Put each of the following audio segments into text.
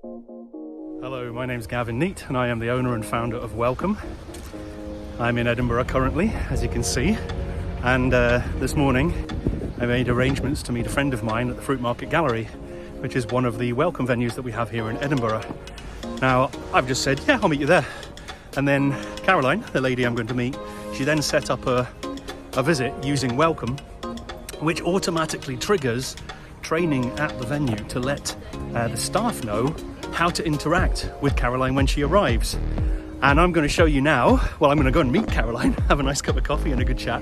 Hello, my name's Gavin Neat and I am the owner and founder of WelcoMe. I'm in Edinburgh currently, as you can see, and this morning I made arrangements to meet a friend of mine at the Fruit Market Gallery, which is one of the welcome venues that we have here in Edinburgh. Now, I've just said, yeah, I'll meet you there. And then Caroline, the lady I'm going to meet, she then set up a visit using WelcoMe, which automatically triggers training at the venue to let the staff know how to interact with Caroline when she arrives. And I'm going to show you now. Well, I'm going to go and meet Caroline, have a nice cup of coffee and a good chat,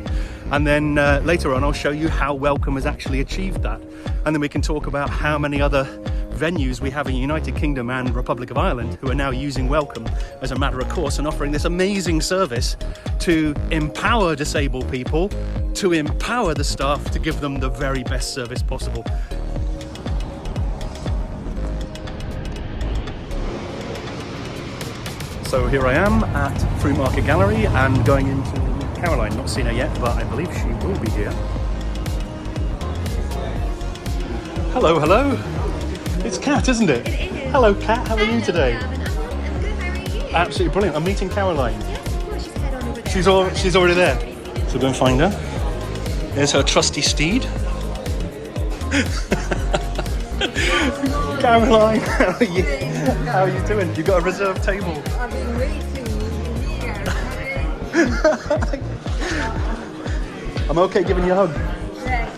and then later on I'll show you how WelcoMe has actually achieved that, and then we can talk about how many other venues we have in United Kingdom and Republic of Ireland who are now using WelcoMe as a matter of course and offering this amazing service to empower disabled people, to empower the staff to give them the very best service possible. So here I am at Fruit Market Gallery and going into Caroline. Not seen her yet, but I believe she will be here. Hello, hello. It's Kat, isn't it? It is. Hello, Kat. How are you today? Gavin. I'm good. How are you? Absolutely brilliant. I'm meeting Caroline. Yes, of course. She's head on over there. She's already there. So go and find her. There's her trusty steed. Caroline, how are you? How are you doing? You got a reserved table? I've been waiting here. I'm okay giving you a hug. Yes.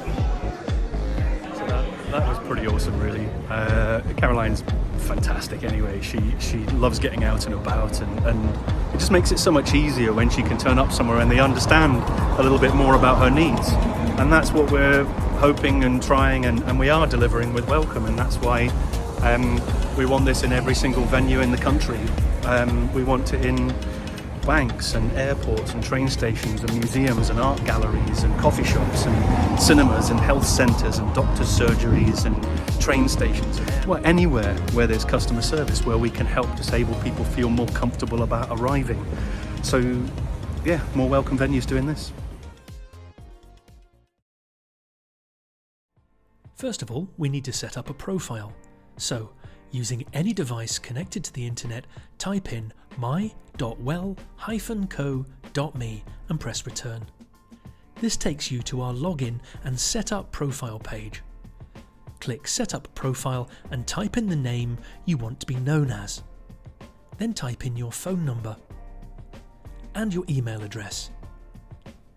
So that was pretty awesome, really. Caroline's fantastic anyway. She loves getting out and about, and it just makes it so much easier when she can turn up somewhere and they understand a little bit more about her needs. And that's what we're hoping and trying and we are delivering with WelcoMe, and that's why we want this in every single venue in the country. We want it in banks and airports and train stations and museums and art galleries and coffee shops and cinemas and health centres and doctors' surgeries and train stations. Well, anywhere where there's customer service, where we can help disabled people feel more comfortable about arriving. So yeah, more WelcoMe venues doing this. First of all, we need to set up a profile. So, using any device connected to the internet, type in my.well-co.me and press return. This takes you to our login and setup profile page. Click Setup Profile and type in the name you want to be known as. Then type in your phone number and your email address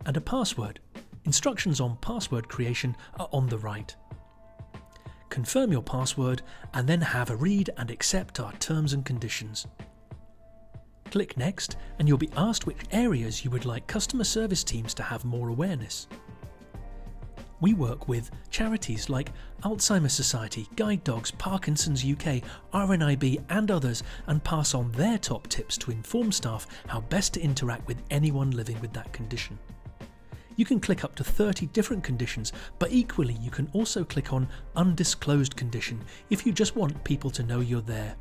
and a password. Instructions on password creation are on the right. Confirm your password and then have a read and accept our terms and conditions. Click Next and you'll be asked which areas you would like customer service teams to have more awareness. We work with charities like Alzheimer's Society, Guide Dogs, Parkinson's UK, RNIB and others, and pass on their top tips to inform staff how best to interact with anyone living with that condition. You can click up to 30 different conditions, but equally you can also click on Undisclosed Condition if you just want people to know you're there.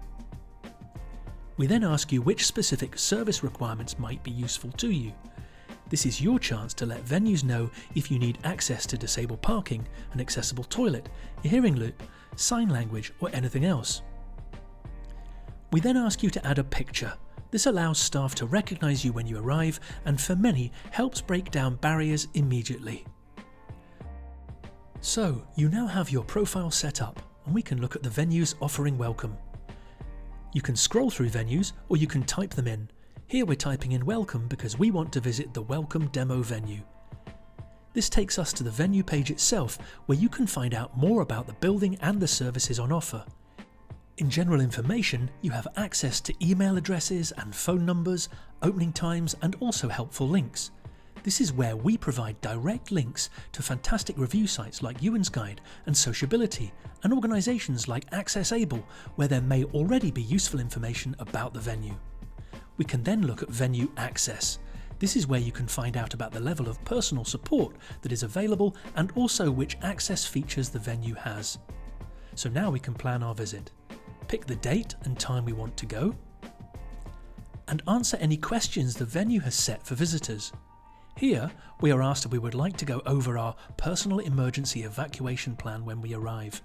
We then ask you which specific service requirements might be useful to you. This is your chance to let venues know if you need access to disabled parking, an accessible toilet, a hearing loop, sign language or anything else. We then ask you to add a picture. This allows staff to recognise you when you arrive and for many helps break down barriers immediately. So you now have your profile set up and we can look at the venues offering WelcoMe. You can scroll through venues or you can type them in. Here we're typing in WelcoMe because we want to visit the WelcoMe demo venue. This takes us to the venue page itself where you can find out more about the building and the services on offer. In general information, you have access to email addresses and phone numbers, opening times, and also helpful links. This is where we provide direct links to fantastic review sites like Ewan's Guide and Sociability, and organisations like Access Able, where there may already be useful information about the venue. We can then look at venue access. This is where you can find out about the level of personal support that is available and also which access features the venue has. So now we can plan our visit. Pick the date and time we want to go, and answer any questions the venue has set for visitors. Here, we are asked if we would like to go over our personal emergency evacuation plan when we arrive,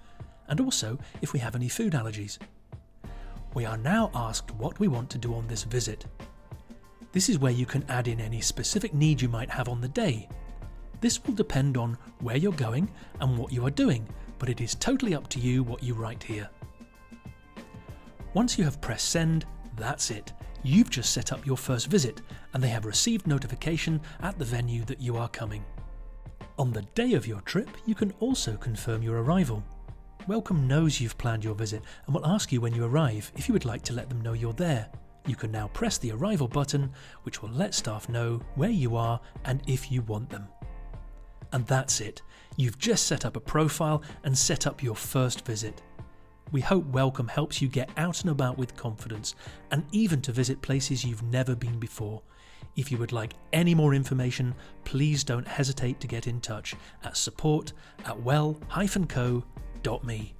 and also if we have any food allergies. We are now asked what we want to do on this visit. This is where you can add in any specific need you might have on the day. This will depend on where you're going and what you are doing, but it is totally up to you what you write here. Once you have pressed send, that's it. You've just set up your first visit and they have received notification at the venue that you are coming. On the day of your trip, you can also confirm your arrival. WelcoMe knows you've planned your visit and will ask you when you arrive if you would like to let them know you're there. You can now press the arrival button, which will let staff know where you are and if you want them. And that's it. You've just set up a profile and set up your first visit. We hope WelcoMe helps you get out and about with confidence and even to visit places you've never been before. If you would like any more information, please don't hesitate to get in touch at support@well-co.me.